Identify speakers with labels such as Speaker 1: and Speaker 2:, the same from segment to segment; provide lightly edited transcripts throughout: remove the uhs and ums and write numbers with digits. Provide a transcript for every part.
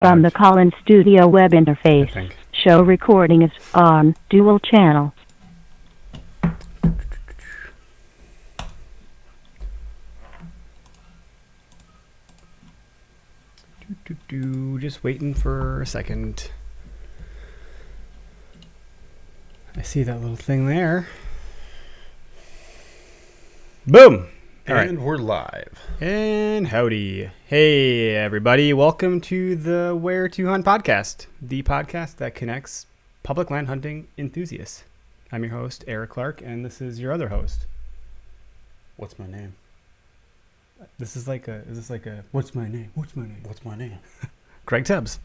Speaker 1: From the Collins Studio web
Speaker 2: I
Speaker 1: interface,
Speaker 2: think.
Speaker 1: show recording is on dual channel.
Speaker 2: Just waiting for a second. I see that little thing there. Boom! All right.
Speaker 3: And we're live.
Speaker 2: And howdy. Hey, everybody. Welcome to the Where to Hunt podcast, the podcast that connects public land hunting enthusiasts. I'm your host, Eric Clark, and this is your other host.
Speaker 3: What's my name?
Speaker 2: Is this like a, what's my name? What's my name?
Speaker 3: What's my name?
Speaker 2: Greg Tubbs.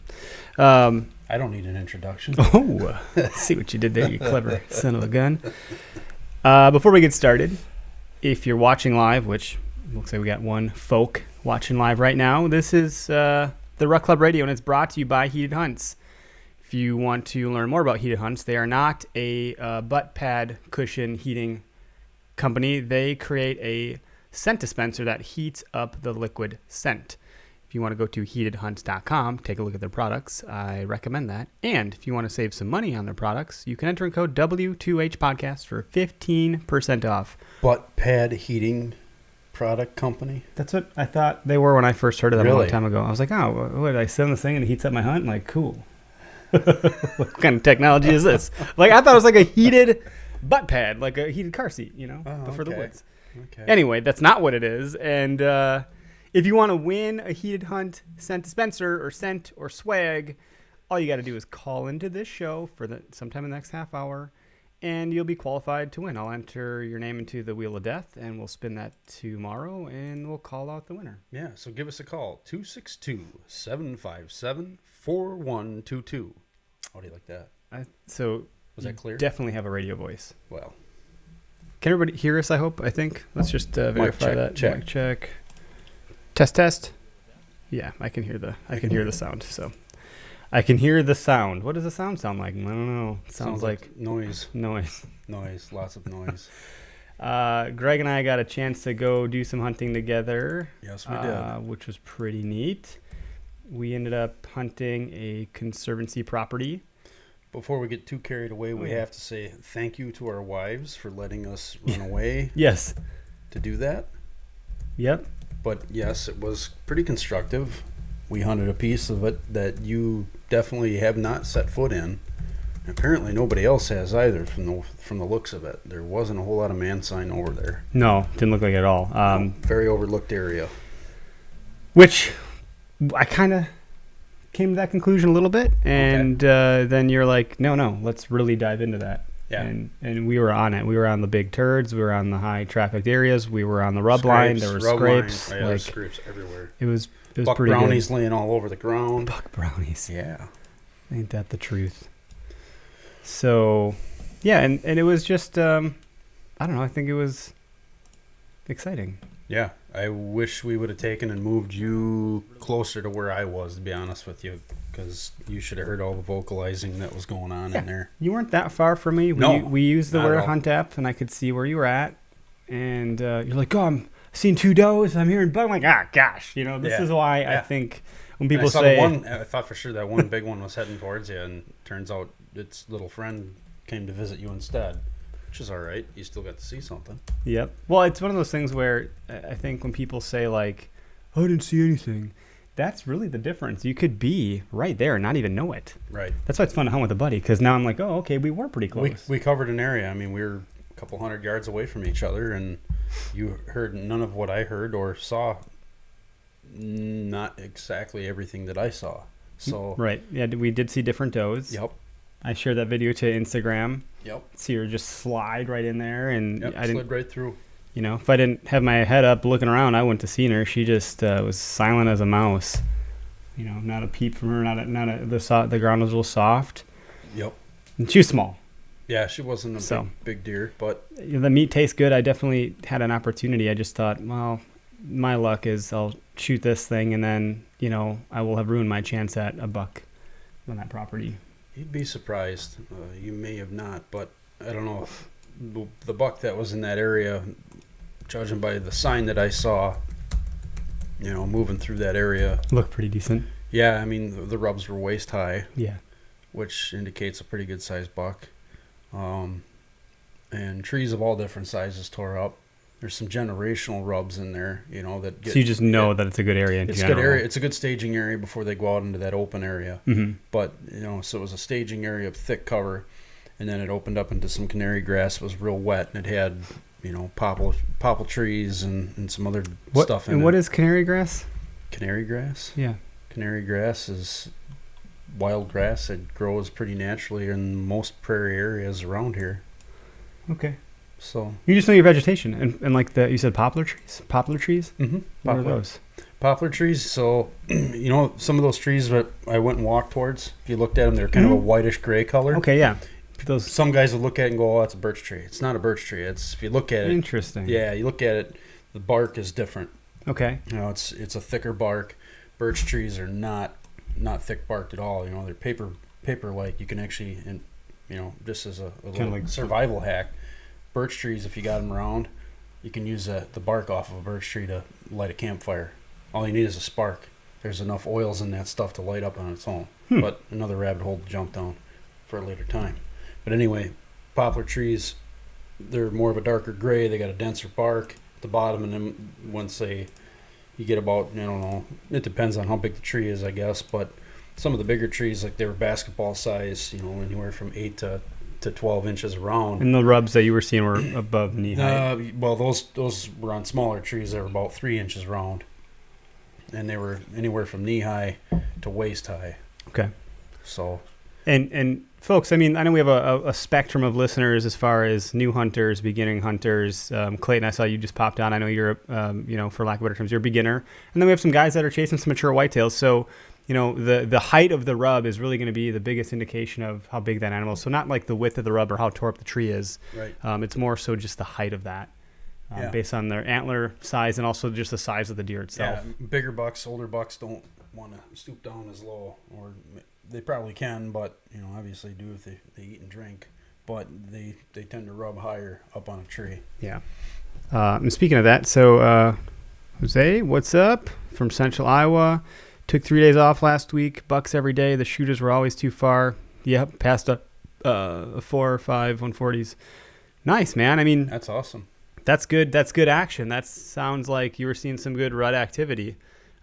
Speaker 3: I don't need an introduction.
Speaker 2: Oh, see what you did there, you clever son of a gun. Before we get started, if you're watching live, which looks like we got one folk watching live right now, this is the Rut Club Radio, and it's brought to you by Heated Hunts. If you want to learn more about Heated Hunts, they are not a butt pad cushion heating company. They create a scent dispenser that heats up the liquid scent. If you want to go to heatedhunts.com, take a look at their products. I recommend that. And if you want to save some money on their products, you can enter in code W2H podcast for 15% off.
Speaker 3: Butt pad heating product company.
Speaker 2: That's what I thought they were when I first heard of them a long
Speaker 3: Really?
Speaker 2: time ago. I was like, oh, what, did I sit on this thing and it heats up my hunt? I'm like, cool. What kind of technology is this? Like, I thought it was like a heated butt pad, like a heated car seat, you know, but for the
Speaker 3: okay.
Speaker 2: woods.
Speaker 3: Okay.
Speaker 2: Anyway, that's not what it is. And if you want to win a Heated Hunt scent dispenser or scent or swag, all you got to do is call into this show for sometime in the next half hour, and you'll be qualified to win. I'll enter your name into the Wheel of Death, and we'll spin that tomorrow, and we'll call out the winner.
Speaker 3: Yeah, so give us a call. 262-757-4122. How do you like that?
Speaker 2: So
Speaker 3: Was that clear?
Speaker 2: Definitely have a radio voice.
Speaker 3: Well,
Speaker 2: Can everybody hear us, I hope? I think. Let's just verify
Speaker 3: check,
Speaker 2: that.
Speaker 3: check.
Speaker 2: Mic check. Test. Yeah, I can hear the sound. So I can hear the sound. What does the sound sound like? I don't know. It sounds like
Speaker 3: noise.
Speaker 2: noise.
Speaker 3: Noise. Lots of noise.
Speaker 2: Greg and I got a chance to go do some hunting together.
Speaker 3: Yes, we did.
Speaker 2: Which was pretty neat. We ended up hunting a conservancy property.
Speaker 3: Before we get too carried away, we
Speaker 2: yeah.
Speaker 3: have to say thank you to our wives for letting us run away
Speaker 2: Yes.
Speaker 3: to do that.
Speaker 2: Yep.
Speaker 3: But yes, it was pretty constructive. We hunted a piece of it that you definitely have not set foot in. Apparently nobody else has either from the looks of it. There wasn't a whole lot of man sign over there.
Speaker 2: No, didn't look like it at all.
Speaker 3: Very overlooked area.
Speaker 2: Which I kind of came to that conclusion a little bit. And then you're like, no, let's really dive into that.
Speaker 3: Yeah.
Speaker 2: And we were on it. We were on the big turds. We were on the high trafficked areas. We were on the rub line. There were scrapes.
Speaker 3: Yeah, there's scrapes everywhere.
Speaker 2: It was
Speaker 3: Buck
Speaker 2: pretty
Speaker 3: brownies
Speaker 2: good.
Speaker 3: laying all over the ground.
Speaker 2: Buck brownies.
Speaker 3: Yeah.
Speaker 2: Ain't that the truth? So, yeah, and it was just, I don't know, I think it was exciting.
Speaker 3: Yeah. I wish we would have taken and moved you closer to where I was, to be honest with you, because you should have heard all the vocalizing that was going on in there.
Speaker 2: You weren't that far from me.
Speaker 3: No,
Speaker 2: We used the
Speaker 3: not at
Speaker 2: Where
Speaker 3: all.
Speaker 2: Hunt app, and I could see where you were at. And you're like, oh, I'm seeing 2 does. I'm hearing buck. I'm like, gosh. You know, this is why I think when people say...
Speaker 3: I thought for sure that one big one was heading towards you, and turns out its little friend came to visit you instead, which is all right. You still got to see something.
Speaker 2: Yep. Well, it's one of those things where I think when people say, like, I didn't see anything, that's really the difference. You could be right there and not even know it.
Speaker 3: Right.
Speaker 2: That's why it's fun to hunt with a buddy, because now I'm like, oh, okay, we were pretty close.
Speaker 3: We covered an area. I mean, we were a couple hundred yards away from each other, and you heard none of what I heard or saw. Not exactly everything that I saw. So
Speaker 2: Right. Yeah, we did see different does.
Speaker 3: Yep.
Speaker 2: I shared that video to Instagram.
Speaker 3: Yep.
Speaker 2: See her just slide right in there, and
Speaker 3: Yep.
Speaker 2: I didn't,
Speaker 3: Slid right through.
Speaker 2: you know, if I didn't have my head up looking around, I wouldn't have seen her. She just was silent as a mouse. You know, not a peep from her. The ground was a little soft.
Speaker 3: Yep.
Speaker 2: And she was small.
Speaker 3: Yeah, she wasn't a big deer, but
Speaker 2: The meat tastes good. I definitely had an opportunity. I just thought, well, my luck is I'll shoot this thing, and then, you know, I will have ruined my chance at a buck on that property.
Speaker 3: you'd be surprised. You may have not, but I don't know. The buck that was in that area, judging by the sign that I saw, you know, moving through that area,
Speaker 2: Looked pretty decent.
Speaker 3: Yeah, I mean, the rubs were waist high,
Speaker 2: Yeah.
Speaker 3: which indicates a pretty good sized buck. And trees of all different sizes tore up. There's some generational rubs in there, that get.
Speaker 2: So you just know that it's a good area in
Speaker 3: it's
Speaker 2: general.
Speaker 3: good area. It's a good staging area before they go out into that open area.
Speaker 2: Mm-hmm.
Speaker 3: But so it was a staging area of thick cover, and then it opened up into some canary grass. It was real wet, and it had popple trees and some other stuff in it.
Speaker 2: And what is canary grass?
Speaker 3: Canary grass?
Speaker 2: Yeah.
Speaker 3: Canary grass is wild grass. It grows pretty naturally in most prairie areas around here.
Speaker 2: Okay.
Speaker 3: So
Speaker 2: you just know your vegetation, and like you said poplar trees. Poplar trees.
Speaker 3: Mm-hmm.
Speaker 2: What are those?
Speaker 3: Poplar trees. So some of those trees that I went and walked towards. If you looked at them, they're kind of a whitish gray color.
Speaker 2: Okay, yeah.
Speaker 3: Some guys would look at it and go, "Oh, it's a birch tree." It's not a birch tree. It's if you look at it.
Speaker 2: Interesting.
Speaker 3: Yeah, you look at it, the bark is different.
Speaker 2: Okay.
Speaker 3: It's a thicker bark. Birch trees are not thick barked at all. They're paper like. You can actually, just as a little
Speaker 2: like
Speaker 3: survival hack, birch trees, if you got them around, you can use the bark off of a birch tree to light a campfire. All you need is a spark. There's enough oils in that stuff to light up on its own. But another rabbit hole to jump down for a later time. But anyway, poplar trees, they're more of a darker gray. They got a denser bark at the bottom, and then once you get about, I don't know, it depends on how big the tree is, I guess, but some of the bigger trees, like they were basketball size, anywhere from 8 to 12 inches around.
Speaker 2: And the rubs that you were seeing were above knee height?
Speaker 3: Well, those were on smaller trees. They were about 3 inches round, and they were anywhere from knee high to waist high.
Speaker 2: Okay.
Speaker 3: So...
Speaker 2: And folks, I mean, I know we have a spectrum of listeners as far as new hunters, beginning hunters. Clayton, I saw you just popped on. I know you're, for lack of better terms, you're a beginner. And then we have some guys that are chasing some mature whitetails. So, the height of the rub is really going to be the biggest indication of how big that animal is. So not like the width of the rub or how tore up the tree is.
Speaker 3: Right.
Speaker 2: It's more so just the height of that, based on their antler size and also just the size of the deer itself.
Speaker 3: Yeah, bigger bucks, older bucks don't want to stoop down as low, or they probably can, but obviously do if they eat and drink. But they tend to rub higher up on a tree.
Speaker 2: Yeah. And speaking of that, so Jose, what's up from Central Iowa? Took 3 days off last week. Bucks every day. The shooters were always too far. Yep, passed a 4 or 5 140s. Nice, man. I mean,
Speaker 3: that's awesome.
Speaker 2: That's good. That's good action. That sounds like you were seeing some good rut activity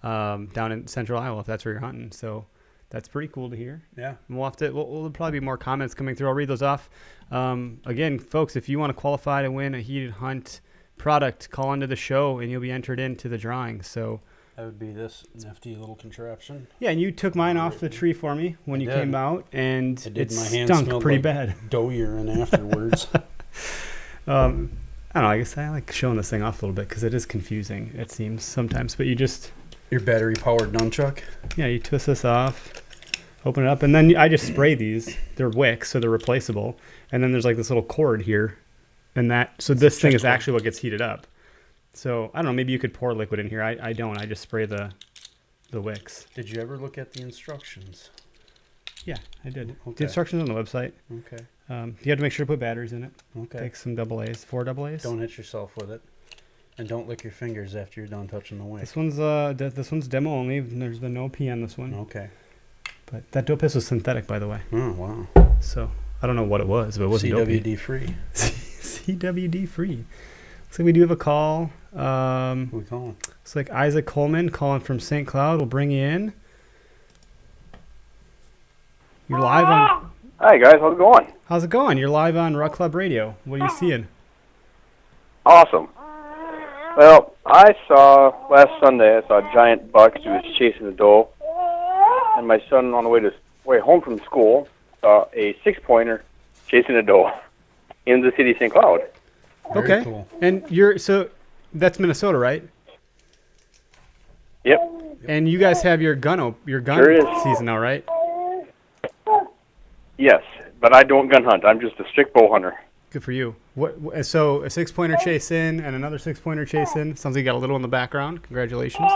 Speaker 2: down in Central Iowa, if that's where you're hunting. So that's pretty cool to hear.
Speaker 3: Yeah.
Speaker 2: And we'll probably be more comments coming through. I'll read those off. Again, folks, if you want to qualify to win a heated hunt product, call into the show and you'll be entered into the drawing. So
Speaker 3: that would be this nifty little contraption.
Speaker 2: Yeah, and you took mine off the tree for me when you came out, and it
Speaker 3: my
Speaker 2: stunk pretty bad.
Speaker 3: Dough urine afterwards.
Speaker 2: I don't know. I guess I like showing this thing off a little bit because it is confusing, it seems, sometimes. But you just...
Speaker 3: Your battery-powered nunchuck?
Speaker 2: Yeah, you twist this off, open it up, and then I just spray these. They're wicks, so they're replaceable. And then there's like this little cord here. So this thing is actually what gets heated up. So, I don't know, maybe you could pour liquid in here. I don't. I just spray the wicks.
Speaker 3: Did you ever look at the instructions?
Speaker 2: Yeah, I did.
Speaker 3: Okay.
Speaker 2: The instructions on the website.
Speaker 3: Okay.
Speaker 2: You have to make sure to put batteries in it.
Speaker 3: Okay.
Speaker 2: Take some AA's, 4 AA's.
Speaker 3: Don't hit yourself with it. And don't lick your fingers after you're done touching the wick.
Speaker 2: This one's demo only. There's the no P on this one.
Speaker 3: Okay.
Speaker 2: But that dope piss was synthetic, by the way.
Speaker 3: Oh, wow.
Speaker 2: So, I don't know what it was, but it wasn't
Speaker 3: CWD free.
Speaker 2: CWD free. So we do have a call.
Speaker 3: Who are we calling?
Speaker 2: It's like Isaac Coleman calling from St. Cloud. We'll bring you in. You're live on...
Speaker 4: Hi, guys. How's it going?
Speaker 2: How's it going? You're live on Rut Club Radio. What are you seeing?
Speaker 4: Awesome. Well, last Sunday, I saw a giant buck who was chasing a doe. And my son, on the way home from school, saw a 6-pointer chasing a doe in the city of St. Cloud.
Speaker 2: Very okay. Cool. And that's Minnesota, right?
Speaker 4: Yep.
Speaker 2: And you guys have your gun season now, right?
Speaker 4: Yes, but I don't gun hunt. I'm just a strict bow hunter.
Speaker 2: Good for you. So a 6-pointer chase in and another 6-pointer chase in. Sounds like you got a little in the background. Congratulations.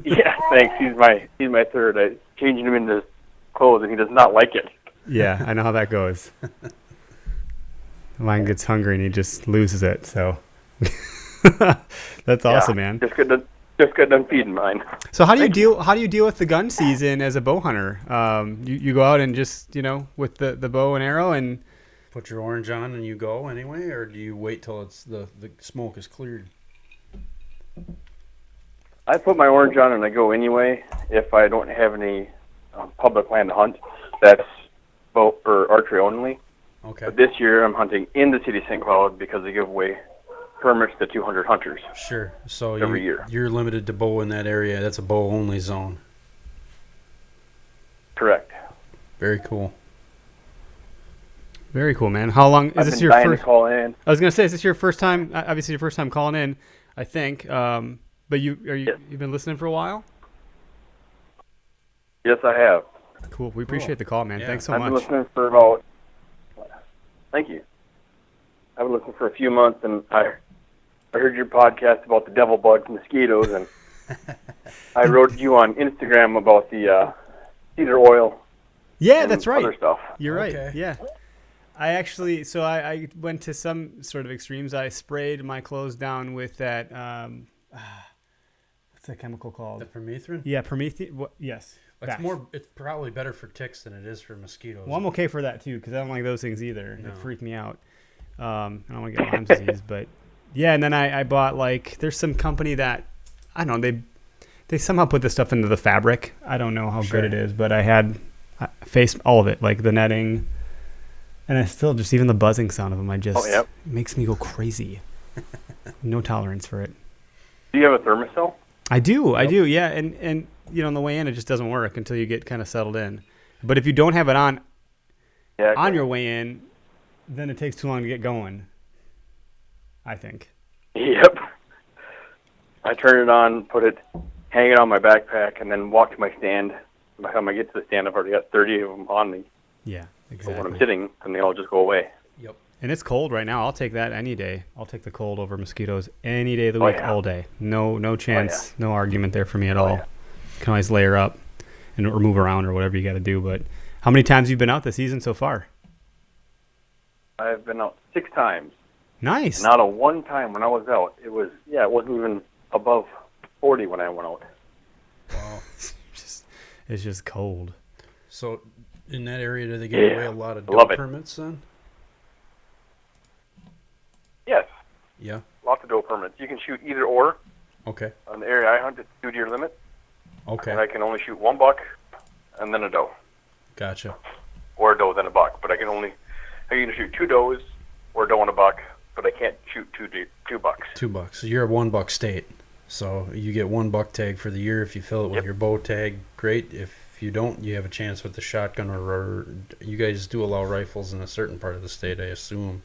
Speaker 4: Yeah, thanks. He's my third. I changed him into clothes, and he does not like it.
Speaker 2: Yeah, I know how that goes. Mine gets hungry and he just loses it. So that's awesome, man.
Speaker 4: Just good to Just got done feeding mine.
Speaker 2: So how do you deal with the gun season as a bow hunter? You go out and just with the bow and arrow and
Speaker 3: put your orange on and you go anyway, or do you wait till it's the smoke is cleared?
Speaker 4: I put my orange on and I go anyway if I don't have any public land to hunt. That's bow or archery only.
Speaker 3: Okay.
Speaker 4: But this year I'm hunting in the city of St. Cloud because they give away permits to 200 hunters.
Speaker 3: Sure. So
Speaker 4: every year
Speaker 3: you're limited to bow in that area. That's a bow only zone.
Speaker 4: Correct.
Speaker 3: Very cool.
Speaker 2: Very cool, man. How long is this your first?
Speaker 4: To call in.
Speaker 2: I was gonna say, is this your first time? Obviously, your first time calling in, I think. But you've been listening for a while?
Speaker 4: Yes, I have.
Speaker 2: Cool. We appreciate the call, man.
Speaker 3: Yeah.
Speaker 2: Thanks so
Speaker 4: I've
Speaker 2: much.
Speaker 4: been listening for about. Thank you. I've been listening for a few months, and I heard your podcast about the devil bugs, mosquitoes, and I wrote you on Instagram about the cedar oil.
Speaker 2: Yeah,
Speaker 4: and
Speaker 2: that's right.
Speaker 4: Other stuff.
Speaker 2: You're right.
Speaker 3: Okay.
Speaker 2: Yeah. I went to some sort of extremes. I sprayed my clothes down with that. What's that chemical called?
Speaker 3: The permethrin?
Speaker 2: Yeah, permethrin. Yes.
Speaker 3: It's It's probably better for ticks than it is for mosquitoes.
Speaker 2: Well, I'm okay for that too because I don't like those things either.
Speaker 3: No.
Speaker 2: It freaked me out. I don't want to get Lyme disease, but yeah. And then I bought there's some company that I don't know. They somehow put this stuff into the fabric. I don't know how
Speaker 3: Sure.
Speaker 2: good it is, but I faced all of it, like the netting, and I still just even the buzzing sound of them. It makes me go crazy. No tolerance for it.
Speaker 4: Do you have a thermocell?
Speaker 2: I do. Yeah. And on the way in, it just doesn't work until you get kind of settled in. But if you don't have it on your way in, then it takes too long to get going, I think.
Speaker 4: Yep. I turn it on, hang it on my backpack, and then walk to my stand. By the time I get to the stand, I've already got 30 of them on me.
Speaker 2: Yeah,
Speaker 4: So
Speaker 2: exactly.
Speaker 4: when I'm sitting, then they all just go away.
Speaker 3: Yep.
Speaker 2: And it's cold right now. I'll take that any day. I'll take the cold over mosquitoes any day of the week, all day. No chance, no argument there for me at all.
Speaker 4: Yeah.
Speaker 2: You can always layer up or move around or whatever you got to do. But how many times have you been out this season so far?
Speaker 4: I've been out 6 times.
Speaker 2: Nice.
Speaker 4: Not a one time when I was out. It wasn't even above 40 when I went out.
Speaker 3: Wow.
Speaker 2: It's just cold.
Speaker 3: So in that area, do they give away a lot of
Speaker 4: Love
Speaker 3: doe
Speaker 4: it.
Speaker 3: permits then?
Speaker 4: Yes,
Speaker 3: Yeah.
Speaker 4: lots of doe permits. You can shoot either or.
Speaker 3: Okay.
Speaker 4: On the area I hunt, it's 2-deer limit.
Speaker 3: Okay.
Speaker 4: And I can only shoot 1 buck and then a doe.
Speaker 3: Gotcha.
Speaker 4: Or a doe, then a buck. But I can shoot 2 does or a doe and a buck, but I can't shoot 2 bucks.
Speaker 3: $2. So you're a $1 state. So you get 1 buck tag for the year. If you fill it with your bow tag, great. If you don't, you have a chance with the shotgun or you guys do allow rifles in a certain part of the state, I assume.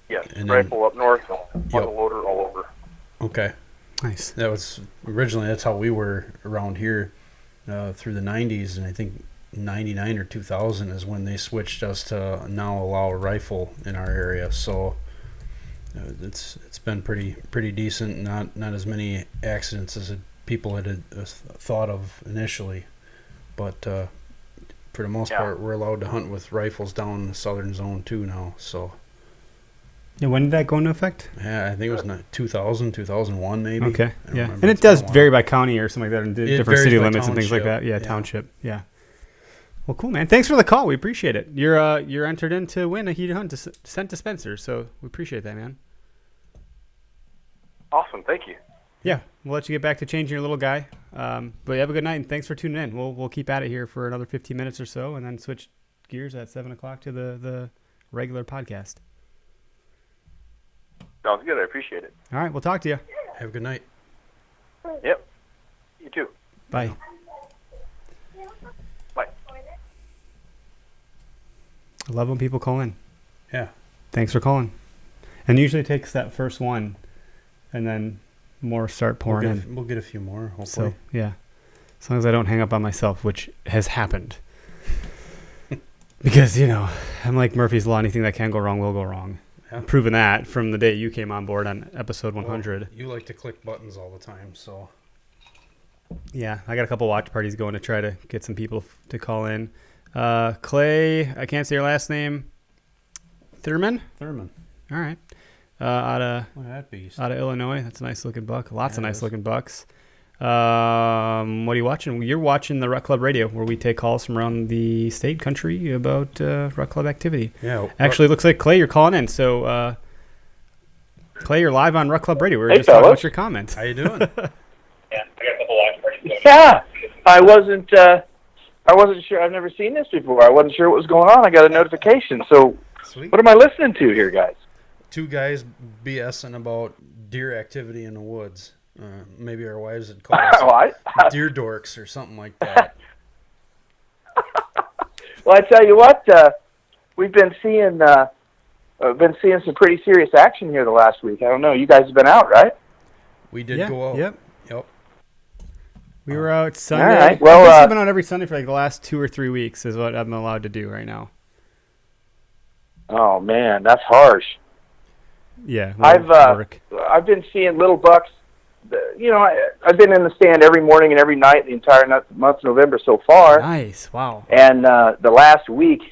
Speaker 4: Yes,
Speaker 3: and
Speaker 4: rifle up north,
Speaker 3: Yep.
Speaker 4: muzzle loader all over.
Speaker 3: Okay.
Speaker 2: Nice.
Speaker 3: That was originally, that's how we were around here through the 90s, and I think 99 or 2000 is when they switched us to now allow a rifle in our area. So it's been pretty decent. Not as many accidents as people had thought of initially, but for the most part, we're allowed to hunt with rifles down in the southern zone too now. So.
Speaker 2: Yeah, when did that go into effect?
Speaker 3: Yeah, I think it was 2000, 2001 maybe.
Speaker 2: Okay,
Speaker 3: I don't
Speaker 2: yeah.
Speaker 3: remember.
Speaker 2: And it
Speaker 3: It's been
Speaker 2: does
Speaker 3: a while.
Speaker 2: vary by county or something like that, and different
Speaker 3: varies
Speaker 2: city
Speaker 3: by
Speaker 2: limits and things like
Speaker 3: township.
Speaker 2: that. Yeah,
Speaker 3: Yeah.
Speaker 2: township. Yeah. Well, cool, man. Thanks for the call. We appreciate it. You're entered in to win a heated hunt scent dispenser, so we appreciate that, man.
Speaker 4: Awesome, thank you.
Speaker 2: Yeah, we'll let you get back to changing your little guy. But have a good night, and thanks for tuning in. We'll keep at it here for another 15 minutes or so, and then switch gears at 7 o'clock to the regular podcast.
Speaker 4: Sounds good, I appreciate it.
Speaker 2: All right, we'll talk to you.
Speaker 3: Have a good night.
Speaker 4: Yep, you too.
Speaker 2: Bye.
Speaker 4: Bye.
Speaker 2: I love when people call in.
Speaker 3: Yeah.
Speaker 2: Thanks for calling. And usually it takes that first one, and then more start pouring in.
Speaker 3: We'll get a few more, hopefully.
Speaker 2: So, yeah. As long as I don't hang up on myself, which has happened. Because, I'm like Murphy's Law. Anything that can go wrong will go wrong.
Speaker 3: Yeah.
Speaker 2: I've proven that from the day you came on board on episode 100.
Speaker 3: Well, you like to click buttons all the time, so.
Speaker 2: Yeah, I got a couple watch parties going to try to get some people to call in. Clay, I can't say your last name. Thurman?
Speaker 3: Thurman.
Speaker 2: All right.
Speaker 3: Look at that beast.
Speaker 2: out of Illinois. That's a nice looking buck. Lots of nice looking bucks. What are you watching? You're watching the Rut Club Radio, where we take calls from around the state, country about Rut Club activity.
Speaker 3: Yeah.
Speaker 2: Actually, it looks like Clay, you're calling in. So, Clay, you're live on Rut Club Radio. We were
Speaker 4: Hey,
Speaker 2: just talking
Speaker 4: fellas.
Speaker 2: about your comments.
Speaker 3: How you doing?
Speaker 4: Yeah, I wasn't sure. I've never seen this before. I wasn't sure what was going on. I got a notification. So,
Speaker 3: Sweet.
Speaker 4: what am I listening to here, guys?
Speaker 3: Two guys BSing about deer activity in the woods. Maybe our wives would call us deer dorks or something like that.
Speaker 4: Well, I tell you what, we've been seeing some pretty serious action here the last week. I don't know. You guys have been out, right?
Speaker 3: We did go out.
Speaker 2: Yep.
Speaker 3: Yep.
Speaker 2: We were out Sunday.
Speaker 4: All right. Well,
Speaker 2: I've basically been out every Sunday for like the last 2 or 3 weeks is what I'm allowed to do right now.
Speaker 4: Oh man, that's harsh.
Speaker 2: Yeah.
Speaker 4: I've been seeing little bucks. I've been in the stand every morning and every night the entire month of November so far.
Speaker 2: Nice. Wow.
Speaker 4: And the last week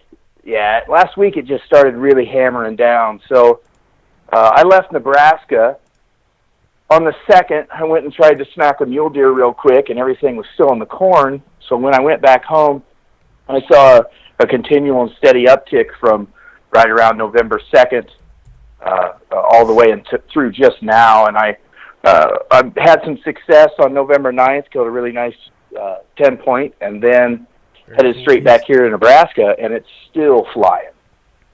Speaker 4: it just started really hammering down. So I left Nebraska. On the 2nd, I went and tried to snack a mule deer real quick, and everything was still in the corn. So when I went back home, I saw a continual and steady uptick from right around November 2nd all the way through just now. And I've had some success on November 9th, killed a really nice 10-point, and then headed straight back here to Nebraska, and it's still flying.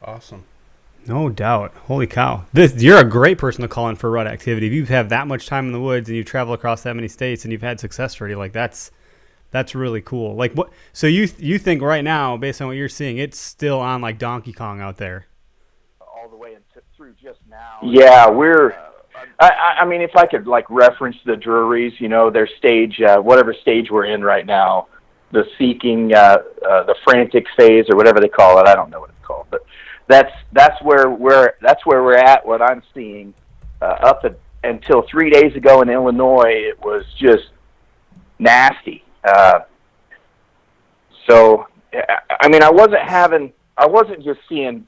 Speaker 3: Awesome.
Speaker 2: No doubt. Holy cow. You're a great person to call in for rut activity. If you have that much time in the woods and you travel across that many states and you've had success already, like that's really cool. Like what? So you think right now, based on what you're seeing, it's still on like Donkey Kong out there?
Speaker 4: All the way through just now. Yeah, we're. I mean, if I could like reference the Drurys, their stage, whatever stage we're in right now, the seeking, the frantic phase or whatever they call it. I don't know what it's called, but that's where we're at. What I'm seeing until 3 days ago in Illinois, it was just nasty. So, I mean, I wasn't just seeing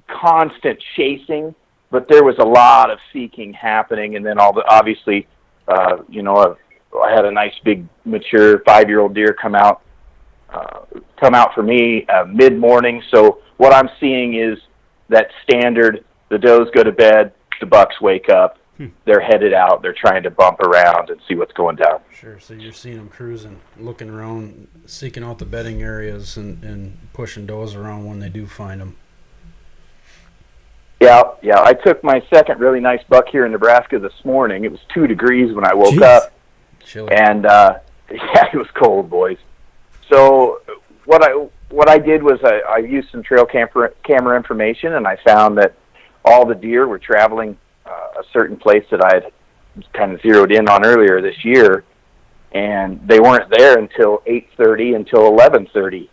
Speaker 4: constant chasing, but there was a lot of seeking happening, and then obviously, I had a nice big mature 5-year-old deer come out for me mid-morning. So what I'm seeing is that standard: the does go to bed, the bucks wake up, they're headed out, they're trying to bump around and see what's going down.
Speaker 3: Sure. So you're seeing them cruising, looking around, seeking out the bedding areas, and pushing does around when they do find them.
Speaker 4: Yeah. I took my second really nice buck here in Nebraska this morning. It was 2 degrees when I woke up.
Speaker 3: Chilly.
Speaker 4: And it was cold, boys. So what I did was I used some trail camera information, and I found that all the deer were traveling a certain place that I had kind of zeroed in on earlier this year, and they weren't there until 8:30 until 11:30.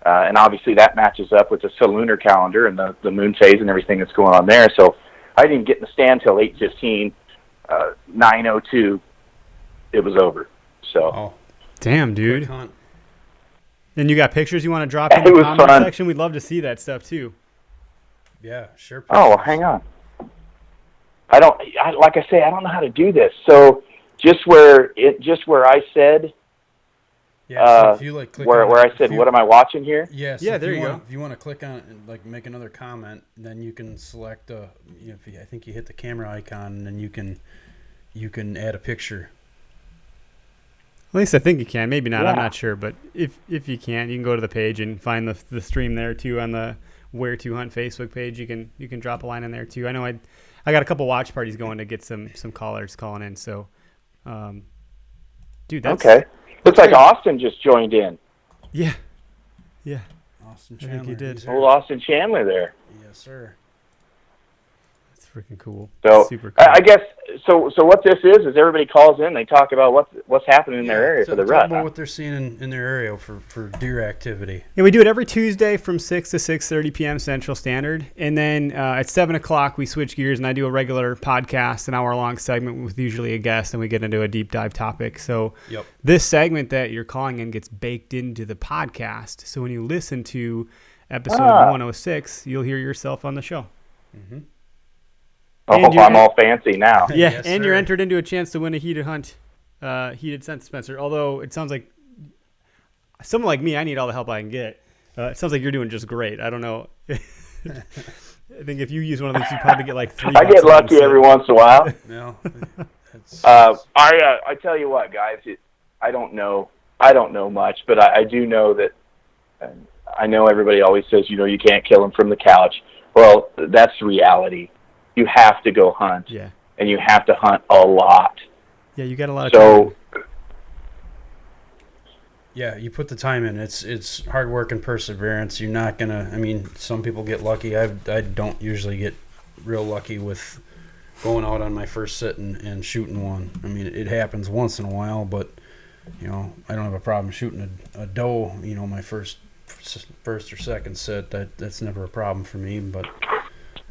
Speaker 4: And obviously that matches up with the lunar calendar and the moon phase and everything that's going on there. So I didn't get in the stand till 8:15, 9:02. It was over. So,
Speaker 2: damn, dude.
Speaker 3: Quick hunt.
Speaker 2: And you got pictures you want to drop in
Speaker 4: It
Speaker 2: the
Speaker 4: was
Speaker 2: comment
Speaker 4: fun.
Speaker 2: section? We'd love to see that stuff too.
Speaker 3: Yeah, sure.
Speaker 4: oh, hang on. Like I say, I don't know how to do this. So just where I said,
Speaker 3: Yeah, so if you click
Speaker 4: where
Speaker 3: on
Speaker 4: I said, what am I watching here?
Speaker 3: Yes.
Speaker 2: Yeah, there you go.
Speaker 3: If you want to click on it and make another comment, then you can select. I think you hit the camera icon, and then you can add a picture.
Speaker 2: At least I think you can. Maybe not.
Speaker 4: Yeah.
Speaker 2: I'm not sure. But if you can go to the page and find the stream there too on the Where to Hunt Facebook page. You can drop a line in there too. I know I got a couple watch parties going to get some callers calling in. So, dude, that's
Speaker 4: okay. Looks like
Speaker 2: great.
Speaker 4: Austin just joined in.
Speaker 2: Yeah.
Speaker 3: Austin
Speaker 2: I think
Speaker 3: Chandler.
Speaker 2: you did.
Speaker 3: he's here.
Speaker 4: Old Austin Chandler there.
Speaker 3: Yes, sir.
Speaker 2: That's freaking cool.
Speaker 4: So
Speaker 2: Super cool.
Speaker 4: I guess so what this is everybody calls in, they talk about what's happening in their area for the
Speaker 3: talk
Speaker 4: rut.
Speaker 3: about what they're seeing in their area for deer activity.
Speaker 2: Yeah, we do it every Tuesday from 6 to 6:30 p.m. Central Standard. And then at 7 o'clock, we switch gears, and I do a regular podcast, an hour-long segment with usually a guest, and we get into a deep dive topic. So this segment that you're calling in gets baked into the podcast. So when you listen to episode 106, you'll hear yourself on the show.
Speaker 3: Mm-hmm.
Speaker 2: And
Speaker 5: Oh, I'm all fancy now.
Speaker 2: Yeah,
Speaker 3: Yes,
Speaker 2: and
Speaker 3: sir.
Speaker 2: you're entered into a chance to win a heated hunt, heated scent dispenser. Although it sounds like someone like me, I need all the help I can get. It sounds like you're doing just great. I don't know. I think if you use one of these, you probably get like 3
Speaker 5: I
Speaker 2: bucks
Speaker 5: get
Speaker 2: a month.
Speaker 5: lucky every once in a while.
Speaker 3: No, it's,
Speaker 5: I tell you what, guys, I don't know much, but I do know that. I know everybody always says, you can't kill them from the couch. Well, that's reality. You have to go hunt,
Speaker 2: Yeah.
Speaker 5: and you have to hunt a lot.
Speaker 2: Yeah, you got a lot of
Speaker 5: So,
Speaker 3: yeah, you put the time in. It's hard work and perseverance. You're not gonna. I mean, some people get lucky. I don't usually get real lucky with going out on my first sit and shooting one. I mean, it happens once in a while, but I don't have a problem shooting a doe. My first or second sit. That's never a problem for me. But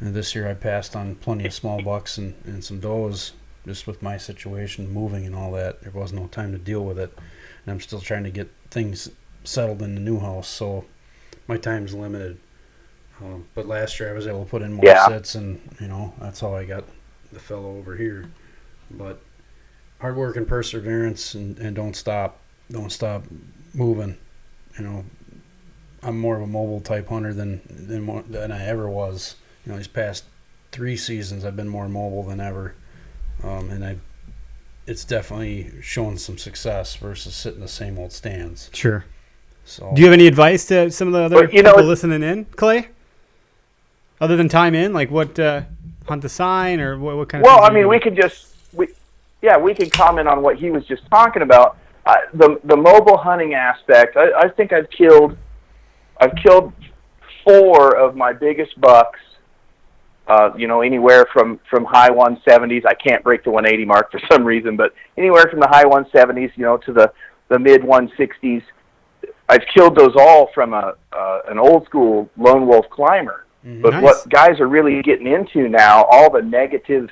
Speaker 3: this year I passed on plenty of small bucks and some does just with my situation, moving and all that. There was no time to deal with it. And I'm still trying to get things settled in the new house, so my time's limited. But last year I was able to put in more sets, and that's how I got the fellow over here. But hard work and perseverance, and don't stop moving. I'm more of a mobile type hunter than I ever was. These past 3 seasons I've been more mobile than ever, and it's definitely shown some success versus sitting the same old stands.
Speaker 2: Sure.
Speaker 3: So,
Speaker 2: Do you have any advice to some of the other
Speaker 5: you know,
Speaker 2: people listening in, Clay? Other than time in, like what hunt the sign or what kind of?
Speaker 5: well,
Speaker 2: things
Speaker 5: I
Speaker 2: are you
Speaker 5: mean, we
Speaker 2: doing?
Speaker 5: could we could comment on what he was just talking about. The mobile hunting aspect. I think I've killed 4 of my biggest bucks. Anywhere from high 170s. I can't break the 180 mark for some reason, but anywhere from the high 170s, to the mid 160s. I've killed those all from an old school lone wolf climber.
Speaker 3: Mm-hmm.
Speaker 5: But
Speaker 2: Nice.
Speaker 5: what guys are really getting into now, all the negative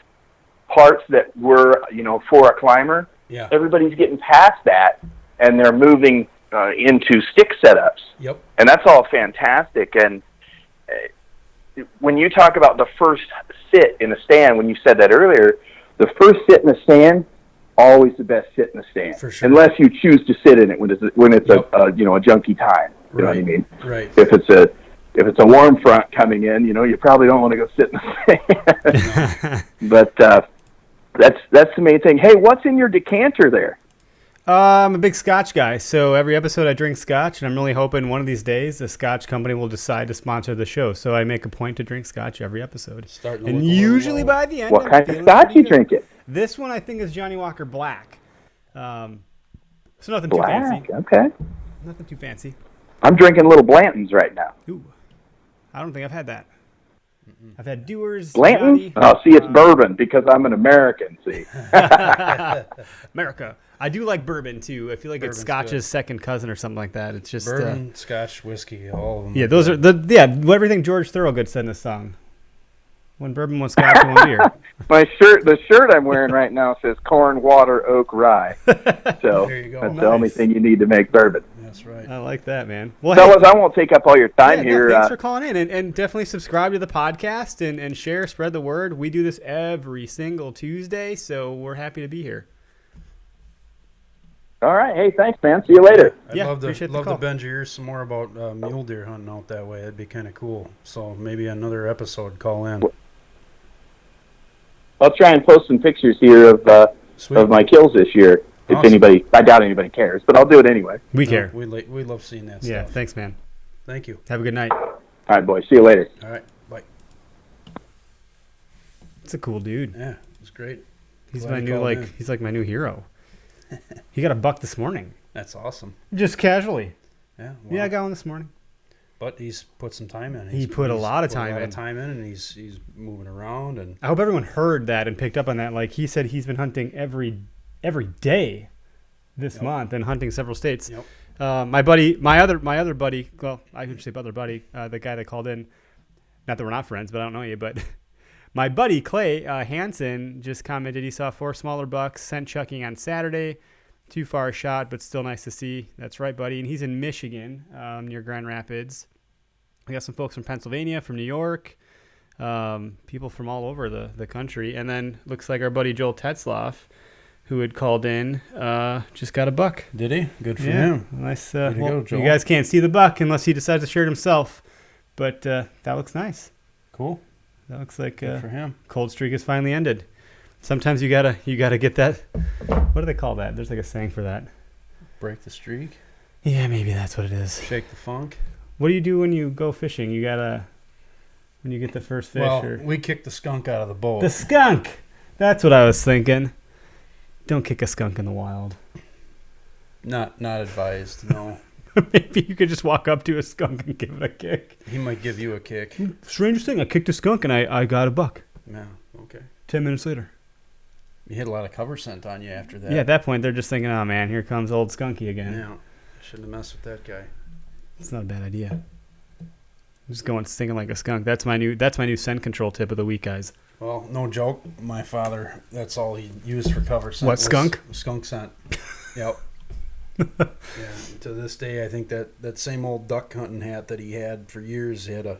Speaker 5: parts that were, for a climber,
Speaker 3: yeah.
Speaker 5: everybody's getting past that, and they're moving into stick setups.
Speaker 3: Yep.
Speaker 5: And that's all fantastic. And when you talk about the first sit in a stand, when you said that earlier, the first sit in a stand, always the best sit in a stand.
Speaker 3: For sure.
Speaker 5: Unless you choose to sit in it when it's
Speaker 3: Yep.
Speaker 5: a junky time. You know what I
Speaker 3: Right.
Speaker 5: mean?
Speaker 3: Right.
Speaker 5: If it's a warm front coming in, you probably don't want to go sit in the stand. But that's the main thing. Hey, what's in your decanter there?
Speaker 2: I'm a big Scotch guy, so every episode I drink Scotch, and I'm really hoping one of these days the Scotch company will decide to sponsor the show. So I make a point to drink Scotch every episode.
Speaker 3: Starting to
Speaker 2: And
Speaker 3: look a little
Speaker 2: usually
Speaker 3: low.
Speaker 2: by the end,
Speaker 5: What
Speaker 2: I'm
Speaker 5: kind of
Speaker 2: feeling
Speaker 5: Scotch
Speaker 2: pretty
Speaker 5: you
Speaker 2: good.
Speaker 5: drinking?
Speaker 2: This one I think is Johnny Walker Black. So nothing too
Speaker 5: Black.
Speaker 2: fancy.
Speaker 5: Okay.
Speaker 2: Nothing too fancy.
Speaker 5: I'm drinking little Blantons right now.
Speaker 2: Ooh, I don't think I've had that. I've had Dewar's,
Speaker 5: Blanton's?
Speaker 2: Johnny,
Speaker 5: Oh, see, it's bourbon because I'm an American, see.
Speaker 2: America. I do like bourbon too. I feel like it's
Speaker 3: Bourbon's
Speaker 2: Scotch's
Speaker 3: good.
Speaker 2: second cousin or something like that. It's just
Speaker 3: Bourbon, Scotch, whiskey, all of them.
Speaker 2: yeah, those are everything George Thorogood said in the song. One bourbon, one Scotch, and one beer.
Speaker 5: The shirt I'm wearing right now says corn, water, oak, rye. So
Speaker 3: There you go.
Speaker 5: that's the only thing you need to make bourbon.
Speaker 3: That's right.
Speaker 2: I like that, man. Well,
Speaker 5: Fellas, I won't take up all your time
Speaker 2: yeah,
Speaker 5: here.
Speaker 2: no, thanks for calling in, and definitely subscribe to the podcast and share, spread the word. We do this every single Tuesday, so we're happy to be here.
Speaker 5: All right. Hey, thanks, man. See you later.
Speaker 3: I'd
Speaker 2: Yeah,
Speaker 3: love
Speaker 2: appreciate the
Speaker 3: to
Speaker 2: call.
Speaker 3: bend your ears some more about mule deer hunting out that way. That'd be kind of cool. So maybe another episode, call in.
Speaker 5: I'll try and post some pictures here
Speaker 3: Sweet.
Speaker 5: of my kills this year. If
Speaker 3: Awesome.
Speaker 5: anybody, I doubt anybody cares, but I'll do it anyway.
Speaker 2: We
Speaker 3: No,
Speaker 2: care.
Speaker 3: we love seeing that
Speaker 2: Yeah,
Speaker 3: stuff.
Speaker 2: thanks, man.
Speaker 3: Thank you.
Speaker 2: Have a good night.
Speaker 5: All right, boys. See you later.
Speaker 3: All right. Bye.
Speaker 2: It's a cool dude.
Speaker 3: Yeah, it's great.
Speaker 2: He's
Speaker 3: Glad
Speaker 2: my
Speaker 3: he
Speaker 2: new
Speaker 3: called in.
Speaker 2: he's like my new hero. He got a buck this morning,
Speaker 3: That's awesome.
Speaker 2: just casually.
Speaker 3: Yeah.
Speaker 2: Yeah, I
Speaker 3: wow.
Speaker 2: got one this morning.
Speaker 3: But he's put some time in.
Speaker 2: He put a lot of
Speaker 3: put a
Speaker 2: time
Speaker 3: lot
Speaker 2: in.
Speaker 3: of time in, and he's moving around. And
Speaker 2: I hope everyone heard that and picked up on that. Like he said, he's been hunting every day this month and hunting several states.
Speaker 3: Yep.
Speaker 2: My other buddy. Well, I should say other buddy. The guy that called in. Not that we're not friends, but I don't know you. But my buddy Clay Hansen just commented he saw 4 smaller bucks sent chucking on Saturday. Too far a shot, but still nice to see. That's right, buddy. And he's in Michigan, near Grand Rapids. We got some folks from Pennsylvania, from New York. people from all over the country. And then looks like our buddy Joel Tetzloff, who had called in, just got a buck.
Speaker 3: Did he? Good for him.
Speaker 2: Nice.
Speaker 3: Way to go, Joel.
Speaker 2: You guys can't see the buck unless he decides to share it himself. But that looks nice.
Speaker 3: Cool.
Speaker 2: That looks like
Speaker 3: Good for him.
Speaker 2: cold streak has finally ended. Sometimes you gotta get that. What do they call that? There's like a saying for that.
Speaker 3: Break the streak.
Speaker 2: Yeah, maybe that's what it is.
Speaker 3: Shake the funk.
Speaker 2: What do you do when you go fishing? You gotta when you get the first fish.
Speaker 3: Well, we kicked the skunk out of the boat.
Speaker 2: The skunk. That's what I was thinking. Don't kick a skunk in the wild.
Speaker 3: Not advised. No.
Speaker 2: Maybe you could just walk up to a skunk and give it a kick.
Speaker 3: He might give you a kick.
Speaker 2: Strangest thing, I kicked a skunk and I got a buck.
Speaker 3: Yeah. Okay.
Speaker 2: 10 minutes later.
Speaker 3: You had a lot of cover scent on you after that.
Speaker 2: Yeah, at that point they're just thinking, oh man, here comes old Skunky again.
Speaker 3: Yeah. Shouldn't have messed with that guy.
Speaker 2: It's not a bad idea. I'm just going stinking like a skunk. That's my new scent control tip of the week, guys.
Speaker 3: Well, no joke. My father, that's all he used for cover scent.
Speaker 2: What, skunk?
Speaker 3: Skunk scent. Yep. Yeah. To this day, I think that same old duck hunting hat that he had for years, he had a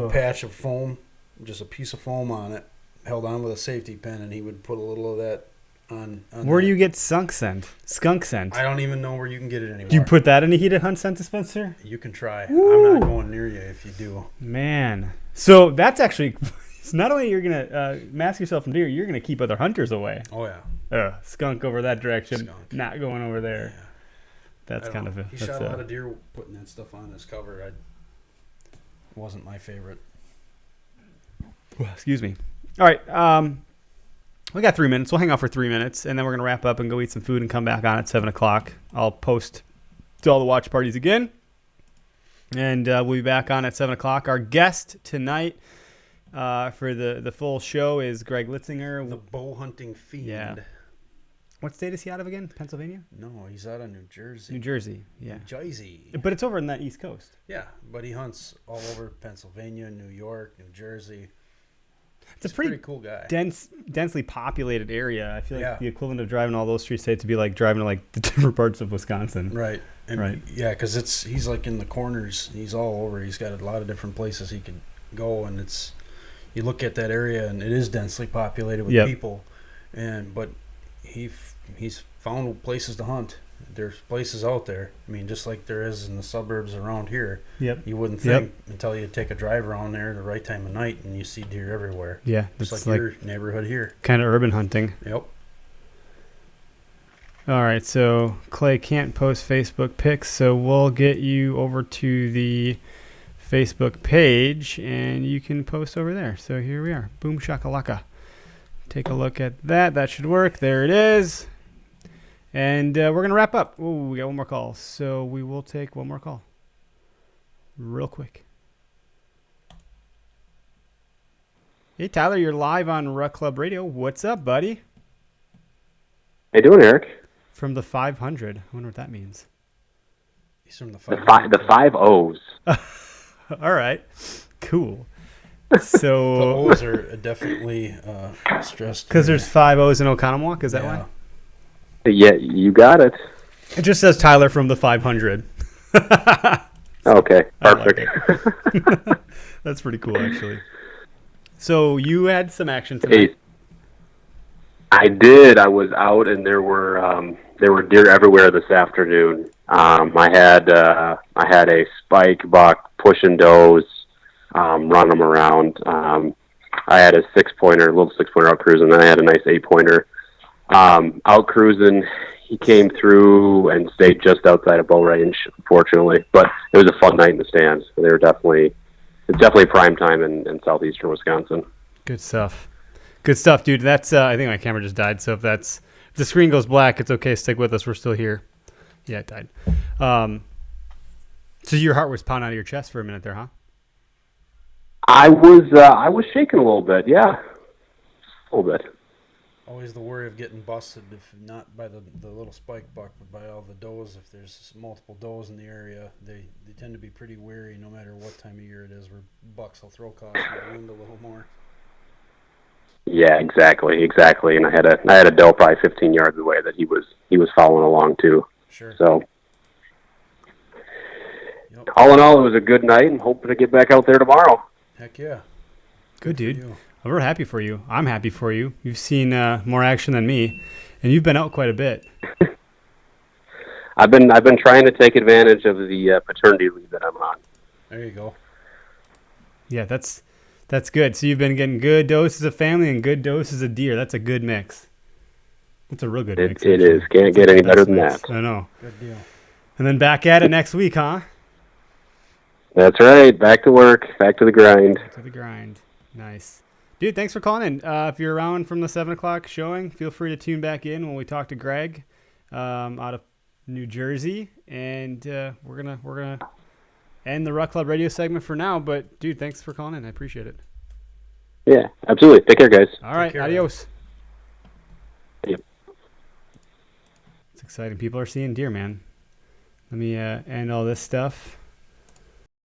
Speaker 3: patch of foam, just a piece of foam on it, held on with a safety pin, and he would put a little of that on
Speaker 2: Where do you get skunk scent? Skunk scent?
Speaker 3: I don't even know where you can get it anymore.
Speaker 2: Do you put that in a heated hunt scent dispenser?
Speaker 3: You can try.
Speaker 2: Woo.
Speaker 3: I'm not going near you if you do.
Speaker 2: Man. So that's actually... It's not only you're going to mask yourself from deer, you're going to keep other hunters away.
Speaker 3: Oh, yeah.
Speaker 2: Skunk over that direction.
Speaker 3: Skunk.
Speaker 2: Not going over there.
Speaker 3: Yeah.
Speaker 2: That's kind of a...
Speaker 3: He shot a lot of deer putting that stuff on his cover. It wasn't my favorite.
Speaker 2: Well, excuse me. All right. We got 3 minutes. We'll hang out for 3 minutes, and then we're going to wrap up and go eat some food and come back on at 7 o'clock. I'll post to all the watch parties again, and we'll be back on at 7 o'clock. Our guest tonight for the full show is Greg Litzinger.
Speaker 3: The bow hunting fiend.
Speaker 2: Yeah. What state is he out of again? Pennsylvania?
Speaker 3: No, he's out of New Jersey.
Speaker 2: New Jersey, yeah.
Speaker 3: New Jersey.
Speaker 2: But it's over in the East Coast.
Speaker 3: Yeah, but he hunts all over Pennsylvania, New York, New Jersey.
Speaker 2: It's
Speaker 3: a pretty cool guy.
Speaker 2: Densely populated area. I feel like
Speaker 3: Yeah.
Speaker 2: the equivalent of driving all those streets today to be like driving to like the different parts of Wisconsin.
Speaker 3: Right. And
Speaker 2: Right.
Speaker 3: Yeah, because he's like in the corners. He's all over. He's got a lot of different places he could go, and you look at that area, and it is densely populated with people, but he's found places to hunt. There's places out there. I mean, just like there is in the suburbs around here.
Speaker 2: Yep.
Speaker 3: You wouldn't think until you take a drive around there the right time of night, and you see deer everywhere.
Speaker 2: Yeah.
Speaker 3: Just
Speaker 2: It's
Speaker 3: like your neighborhood here.
Speaker 2: kind of urban hunting.
Speaker 3: Yep.
Speaker 2: All right. So Clay can't post Facebook pics, so we'll get you over to the Facebook page, and you can post over there. So here we are. Boom shakalaka. Take a look at that. That should work. There it is. And we're going to wrap up. Ooh, we got one more call. So we will take one more call. Real quick. Hey, Tyler, you're live on Rut Club Radio. What's up, buddy?
Speaker 6: How you doing, Eric?
Speaker 2: From the 500. I wonder what that means.
Speaker 3: He's from the
Speaker 6: The five O's.
Speaker 2: All right. Cool. So
Speaker 3: The O's are definitely stressed.
Speaker 2: because there's 5 O's in Oconomowoc, is that why?
Speaker 6: Yeah, you got it.
Speaker 2: It just says Tyler from the 500.
Speaker 6: Okay,
Speaker 2: I like
Speaker 6: perfect.
Speaker 2: That's pretty cool, actually. So you had some action tonight.
Speaker 6: Hey, I did. I was out, and there were deer everywhere this afternoon. I had a spike buck pushing does, run them around. I had a little 6-pointer out cruising, and I had a nice 8-pointer. Out cruising, he came through and stayed just outside of bow range, unfortunately. But it was a fun night in the stands. It's definitely prime time in southeastern Wisconsin.
Speaker 2: Good stuff. Good stuff, dude. That's I think my camera just died, so if the screen goes black, it's okay. Stick with us. We're still here. Yeah, it died. So your heart was pounding out of your chest for a minute there, huh?
Speaker 6: I was shaking a little bit, yeah. A little bit.
Speaker 3: Always the worry of getting busted, if not by the little spike buck, but by all the does. If there's multiple does in the area, they tend to be pretty wary no matter what time of year it is, where bucks will throw caution to the wind a little more.
Speaker 6: Yeah, exactly. And I had a doe probably 15 yards away that he was following along too.
Speaker 3: Sure.
Speaker 6: So,
Speaker 3: Yep.
Speaker 6: all in all, it was a good night, and hoping to get back out there tomorrow.
Speaker 3: Heck yeah.
Speaker 2: Good, dude.
Speaker 3: you.
Speaker 2: We're happy for you. I'm happy for you. You've seen more action than me, and you've been out quite a bit.
Speaker 6: I've been trying to take advantage of the paternity leave that I'm on.
Speaker 3: There you go.
Speaker 2: Yeah, that's good. So you've been getting good doses of family and good doses of deer. That's a good mix. That's a real good mix.
Speaker 6: It is. Can't get any better than that.
Speaker 2: I know.
Speaker 3: Good deal.
Speaker 2: And then back at it next week, huh?
Speaker 6: That's right. Back to work. Back to the grind.
Speaker 2: Back to the grind. Nice. Dude, thanks for calling in. If you're around from the 7 o'clock showing, feel free to tune back in when we talk to Greg out of New Jersey. And we're gonna end the Rut Club Radio segment for now. But, dude, thanks for calling in. I appreciate it.
Speaker 6: Yeah, absolutely. Take care, guys.
Speaker 2: All right.
Speaker 3: care,
Speaker 2: Adios.
Speaker 6: Yep.
Speaker 2: It's exciting. People are seeing deer, man. Let me end all this stuff.